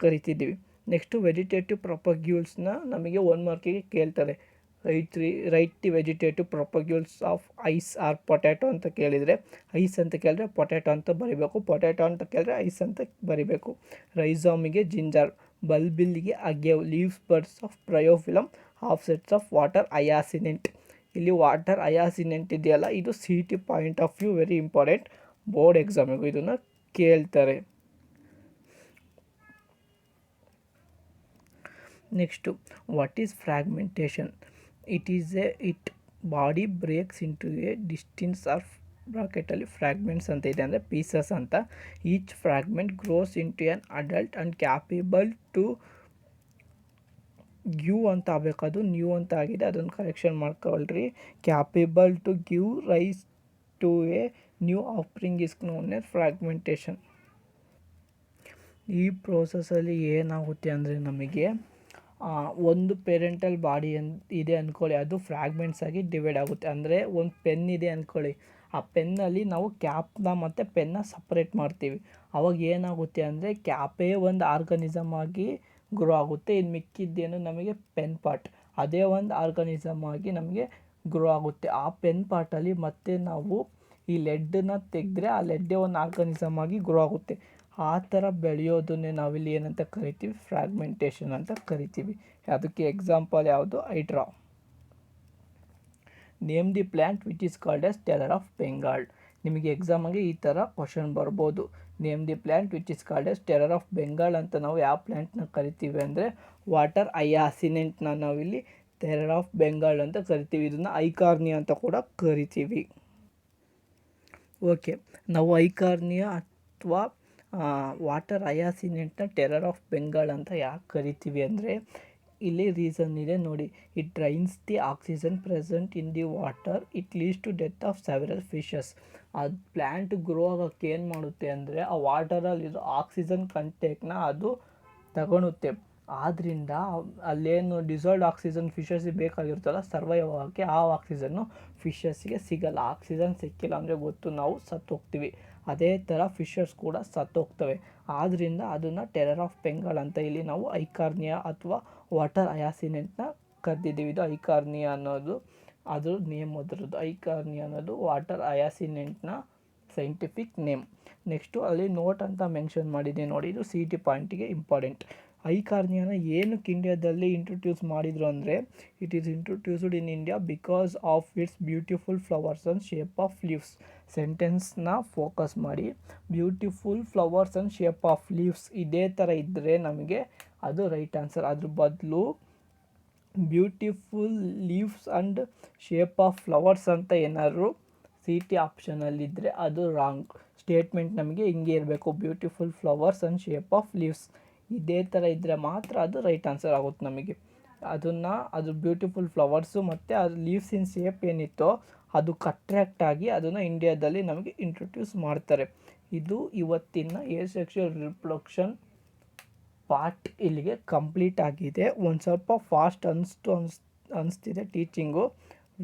A: ಕರಿತಿದ್ದೀವಿ. ನೆಕ್ಸ್ಟು ವೆಜಿಟೇಟಿವ್ ಪ್ರೊಪಗ್ಯೂಲ್ಸ್ನ ನಮಗೆ 1 ಮಾರ್ಕಿಗೆ ಕೇಳ್ತಾರೆ. Write the vegetative propagules of eyes or potato ಅಂತ ಕೇಳಿದರೆ ಐಸ್ ಅಂತ ಕೇಳಿದ್ರೆ ಪೊಟ್ಯಾಟೊ ಅಂತ ಬರಿಬೇಕು, ಪೊಟ್ಯಾಟೊ ಅಂತ ಕೇಳಿದ್ರೆ ಐಸ್ ಅಂತ ಬರಿಬೇಕು. ರೈಸೋಮಿಗೆ ಜಿಂಜರ್, ಬಲ್ಬಿಲ್ಗೆ agave, leaves buds of bryophyllum, offsets of water hyacinth. ಇಲ್ಲಿ ವಾಟರ್ ಅಯಾಸಿನೆಂಟ್ ಇದೆಯಲ್ಲ, ಇದು CT point of view very important. Board ಎಕ್ಸಾಮಿಗೂ ಇದನ್ನು ಕೇಳ್ತಾರೆ. Next what is fragmentation? It body breaks into a distinct or ಬ್ರಾಕೆಟಲ್ಲಿ ಫ್ರ್ಯಾಗ್ಮೆಂಟ್ಸ್ ಅಂತ ಇದೆ ಅಂದರೆ ಪೀಸಸ್ ಅಂತ. Each fragment grows into an adult and capable to give ಅಂತ ಆಗಬೇಕು, ಅದು ನ್ಯೂ ಅಂತ ಆಗಿದೆ, ಅದನ್ನು ಕರೆಕ್ಷನ್ ಮಾಡ್ಕೊಳ್ರಿ. Capable to give rise to a new offspring is known as fragmentation. ಈ ಪ್ರೋಸೆಸ್ಸಲ್ಲಿ ಏನಾಗುತ್ತೆ ಅಂದರೆ ನಮಗೆ ಒಂದು ಪೇರೆಂಟಲ್ ಬಾಡಿ ಇದೆ ಅಂದ್ಕೊಳ್ಳಿ, ಅದು ಫ್ರ್ಯಾಗ್ಮೆಂಟ್ಸ್ ಆಗಿ ಡಿವೈಡ್ ಆಗುತ್ತೆ. ಅಂದರೆ ಒಂದು ಪೆನ್ ಇದೆ ಅಂದ್ಕೊಳ್ಳಿ, ಆ ಪೆನ್ನಲ್ಲಿ ನಾವು ಕ್ಯಾಪ್ನ ಮತ್ತು ಪೆನ್ನ ಸಪ್ರೇಟ್ ಮಾಡ್ತೀವಿ. ಅವಾಗ ಏನಾಗುತ್ತೆ ಅಂದರೆ ಕ್ಯಾಪೇ ಒಂದು ಆರ್ಗನಿಸಮ್ ಆಗಿ ಗ್ರೋ ಆಗುತ್ತೆ, ಇನ್ನು ಮಿಕ್ಕಿದ್ದೇನು ನಮಗೆ ಪೆನ್ ಪಾರ್ಟ್ ಅದೇ ಒಂದು ಆರ್ಗನಿಸಮ್ ಆಗಿ ನಮಗೆ ಗ್ರೋ ಆಗುತ್ತೆ. ಆ ಪೆನ್ ಪಾರ್ಟಲ್ಲಿ ಮತ್ತೆ ನಾವು ಈ ಲೆಡ್ಡನ್ನ ತೆಗೆದ್ರೆ ಆ ಲೆಡ್ಡೇ ಒಂದು ಆರ್ಗನಿಸಮ್ ಆಗಿ ಗ್ರೋ ಆಗುತ್ತೆ. ಆ ಥರ ಬೆಳೆಯೋದನ್ನೇ ನಾವಿಲ್ಲಿ ಏನಂತ ಕರಿತೀವಿ? ಫ್ರ್ಯಾಗ್ಮೆಂಟೇಷನ್ ಅಂತ ಕರಿತೀವಿ. ಅದಕ್ಕೆ ಎಕ್ಸಾಂಪಲ್ ಯಾವುದು? Hydra. Name the plant which is called as terror of Bengal. ನಿಮಗೆ ಎಕ್ಸಾಮಗೆ ಈ ಥರ ಕ್ವಶನ್ ಬರ್ಬೋದು. Name the plant which is called as terror of Bengal ಅಂತ ನಾವು ಯಾವ ಪ್ಲ್ಯಾಂಟ್ನ ಕರಿತೀವಿ ಅಂದರೆ ವಾಟರ್ ಅಯಾಸಿನೆಂಟ್ನ ನಾವಿಲ್ಲಿ ಟೆರರ್ ಆಫ್ ಬೆಂಗಾಲ್ ಅಂತ ಕರಿತೀವಿ. ಇದನ್ನು ಐಕಾರ್ನಿಯಾ ಅಂತ ಕೂಡ ಕರಿತೀವಿ. ಓಕೆ, ನಾವು ಐಕಾರ್ನಿಯಾ ಅಥವಾ ವಾಟರ್ ಅಯಾಸಿನೆಂಟ್ನ ಟೆರರ್ ಆಫ್ ಬೆಂಗಾಲ್ ಅಂತ ಯಾಕೆ ಕರಿತೀವಿ ಅಂದರೆ ಇಲ್ಲಿ ರೀಸನ್ ಇದೆ ನೋಡಿ. It drains the oxygen present in the water, it leads to death of several fishes. ಅದು ಪ್ಲ್ಯಾಂಟ್ ಗ್ರೋ ಆಗೋಕ್ಕೆ ಏನು ಮಾಡುತ್ತೆ ಅಂದರೆ ಆ ವಾಟರಲ್ಲಿರೋ ಆಕ್ಸಿಜನ್ ಕಂಟೆಂಟ್ನ ಅದು ತಗೊಳುತ್ತೆ. ಆದ್ದರಿಂದ ಅಲ್ಲೇನು ಡಿಸಾಲ್ಡ್ ಆಕ್ಸಿಜನ್ ಫಿಶಸ್ಸಿಗೆ ಬೇಕಾಗಿರುತ್ತಲ್ಲ ಸರ್ವೈವ್ ಆಗೋಕ್ಕೆ, ಆ ಆಕ್ಸಿಜನ್ನು ಫಿಶಸ್ಸಿಗೆ ಸಿಗಲ್ಲ. ಆಕ್ಸಿಜನ್ ಸಿಕ್ಕಿಲ್ಲ ಅಂದರೆ ಗೊತ್ತು ನಾವು ಸತ್ತೋಗ್ತೀವಿ. ಅದೇ ಥರ ಫಿಶಸ್ ಕೂಡ ಸತ್ತೋಗ್ತವೆ. ಆದ್ದರಿಂದ ಅದನ್ನು ಟೆರರ್ ಆಫ್ ಬೆಂಗಾಲ್ ಅಂತ ಇಲ್ಲಿ ನಾವು ಐಕಾರ್ನಿಯಾ ಅಥವಾ ವಾಟರ್ ಅಯಾಸಿನೆಂಟ್ನ ಕರೆದಿದ್ದೀವಿ. ಇದು ಐಕಾರ್ನಿಯಾ ಅನ್ನೋದು ಅದು ನೇಮ್ ಅದರದ್ದು. ಐಕಾರ್ನಿಯಾ ಅನ್ನೋದು ವಾಟರ್ ಅಯಾಸಿನೆಂಟ್ನ ಸೈಂಟಿಫಿಕ್ ನೇಮ್. ನೆಕ್ಸ್ಟು ಅಲ್ಲಿ ನೋಟ್ ಅಂತ ಮೆನ್ಷನ್ ಮಾಡಿದ್ದೀನಿ ನೋಡಿ, ಇದು CT ಪಾಯಿಂಟಿಗೆ ಇಂಪಾರ್ಟೆಂಟ್. ಐಕಾರ್ನಿಯಾನ ಏನಕ್ಕೆ ಇಂಡಿಯಾದಲ್ಲಿ ಇಂಟ್ರೊಡ್ಯೂಸ್ ಮಾಡಿದರು ಅಂದರೆ it is introduced in India because of its beautiful flowers and shape of leaves. ಸೆಂಟೆನ್ಸ್ನ ಫೋಕಸ್ ಮಾಡಿ. Beautiful flowers and shape of leaves ಇದೇ ಥರ ಇದ್ದರೆ ನಮಗೆ ಅದು ರೈಟ್ ಆನ್ಸರ್. ಅದ್ರ ಬದಲು beautiful leaves and shape of flowers ಅಂತ ಏನಾದ್ರು CT ಆಪ್ಷನಲ್ಲಿದ್ದರೆ ಅದು ರಾಂಗ್ ಸ್ಟೇಟ್ಮೆಂಟ್. ನಮಗೆ ಹಿಂಗೆ ಇರಬೇಕು, beautiful flowers and shape of leaves ಇದೇ ಥರ ಇದ್ದರೆ ಮಾತ್ರ ಅದು ರೈಟ್ ಆನ್ಸರ್ ಆಗುತ್ತೆ ನಮಗೆ. ಅದು ಬ್ಯೂಟಿಫುಲ್ ಫ್ಲವರ್ಸು ಮತ್ತು ಅದು ಲೀವ್ಸಿನ ಶೇಪ್ ಏನಿತ್ತೋ ಅದು ಅಟ್ರ್ಯಾಕ್ಟ್ ಅದನ್ನು ಇಂಡಿಯಾದಲ್ಲಿ ನಮಗೆ ಇಂಟ್ರೊಡ್ಯೂಸ್ ಮಾಡ್ತಾರೆ. ಇದು ಇವತ್ತಿನ ಏಸೆಕ್ಷುವಲ್ ರಿಪ್ರೊಡಕ್ಷನ್ ಪಾರ್ಟ್ ಇಲ್ಲಿಗೆ ಕಂಪ್ಲೀಟ್ ಆಗಿದೆ. ಒಂದು ಸ್ವಲ್ಪ ಫಾಸ್ಟ್ ಅನಿಸ್ತಿದೆ ಟೀಚಿಂಗು.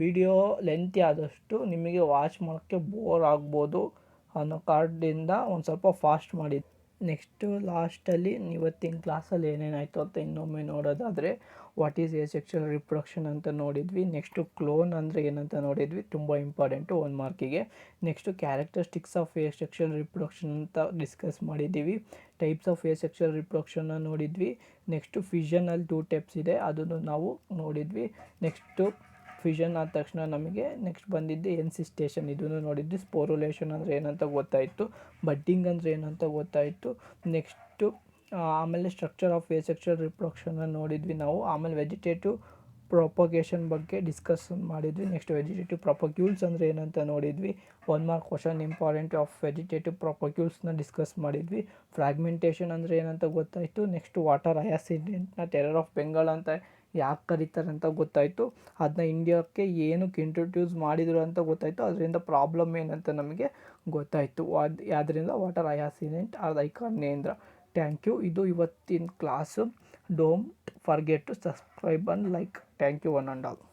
A: ವಿಡಿಯೋ ಲೆಂತಿ ಆದಷ್ಟು ನಿಮಗೆ ವಾಚ್ ಮಾಡೋಕ್ಕೆ ಬೋರ್ ಆಗ್ಬೋದು ಅನ್ನೋ ಕಾರಣದಿಂದ ಒಂದು ಸ್ವಲ್ಪ ಫಾಸ್ಟ್ ಮಾಡಿ. ನೆಕ್ಸ್ಟು ಲಾಸ್ಟಲ್ಲಿ ಇವತ್ತಿನ ಕ್ಲಾಸಲ್ಲಿ ಏನೇನಾಯಿತು ಅಂತ ಇನ್ನೊಮ್ಮೆ ನೋಡೋದಾದರೆ ವಾಟ್ ಈಸ್ ಎಸೆಕ್ಷುವಲ್ ರಿಪ್ರೊಡಕ್ಷನ್ ಅಂತ ನೋಡಿದ್ವಿ. ನೆಕ್ಸ್ಟು ಕ್ಲೋನ್ ಅಂದರೆ ಏನಂತ ನೋಡಿದ್ವಿ, ತುಂಬ ಇಂಪಾರ್ಟೆಂಟು 1 ಮಾರ್ಕಿಗೆ. Next characteristics of asexual reproduction ಅಂತ ಡಿಸ್ಕಸ್ ಮಾಡಿದ್ದೀವಿ. ಟೈಪ್ಸ್ ಆಫ್ ಎಸೆಕ್ಷುವಲ್ ರಿಪ್ರೊಡಕ್ಷನ್ನ ನೋಡಿದ್ವಿ. ನೆಕ್ಸ್ಟು ಫಿಷನಲ್ಲಿ 2 ಟೈಪ್ಸ್ ಇದೆ, ಅದನ್ನು ನಾವು ನೋಡಿದ್ವಿ. ನೆಕ್ಸ್ಟು ಫಿಷನ್ ಆದ ತಕ್ಷಣ ನಮಗೆ ನೆಕ್ಸ್ಟ್ ಬಂದಿದ್ದು ಎನ್ಸಿಸ್ಟೇಷನ್, ಇದನ್ನು ನೋಡಿದ್ವಿ. ಸ್ಪೋರುಲೇಷನ್ ಅಂದರೆ ಏನಂತ ಗೊತ್ತಾಯಿತು, ಬಡ್ಡಿಂಗ್ ಅಂದರೆ ಏನಂತ ಗೊತ್ತಾಯಿತು. ನೆಕ್ಸ್ಟು ಆಮೇಲೆ ಸ್ಟ್ರಕ್ಚರ್ ಆಫ್ ಎಸೆಕ್ಷುವಲ್ ರಿಪ್ರೊಡಕ್ಷನ್ನ ನೋಡಿದ್ವಿ ನಾವು. ಆಮೇಲೆ ವೆಜಿಟೇಟಿವ್ ಪ್ರೊಪಗೇಷನ್ ಬಗ್ಗೆ ಡಿಸ್ಕಸ್ ಮಾಡಿದ್ವಿ. ನೆಕ್ಸ್ಟ್ ವೆಜಿಟೇಟಿವ್ ಪ್ರೊಪಗ್ಯೂಲ್ಸ್ ಅಂದರೆ ಏನಂತ ನೋಡಿದ್ವಿ. 1 mark question important of vegetative ಪ್ರೊಪಗ್ಯೂಲ್ಸ್ನ ಡಿಸ್ಕಸ್ ಮಾಡಿದ್ವಿ. ಫ್ರಾಗ್ಮೆಂಟೇಷನ್ ಅಂದರೆ ಏನಂತ ಗೊತ್ತಾಯಿತು. ನೆಕ್ಸ್ಟ್ ವಾಟರ್ ಹಯಾಸಿಂಥ್ನ ಟೆರರ್ ಆಫ್ ಬೆಂಗಾಲ್ ಅಂತ ಯಾಕೆ ಕರೀತಾರೆ ಅಂತ ಗೊತ್ತಾಯಿತು. ಅದನ್ನ ಇಂಡಿಯಾಕ್ಕೆ ಏನಕ್ಕೆ ಇಂಟ್ರೊಡ್ಯೂಸ್ ಮಾಡಿದರು ಅಂತ ಗೊತ್ತಾಯಿತು. ಅದರಿಂದ ಪ್ರಾಬ್ಲಮ್ ಏನಂತ ನಮಗೆ ಗೊತ್ತಾಯಿತು. ಅದರಿಂದ ವಾಟರ್ ಹಯಾಸಿಂಥ್ ಆರ್ ಐಕಾನೇಂದ್ರ. Thank you. ಇದು ಇವತ್ತಿನ class. Don't forget to subscribe and like. Thank you one and all.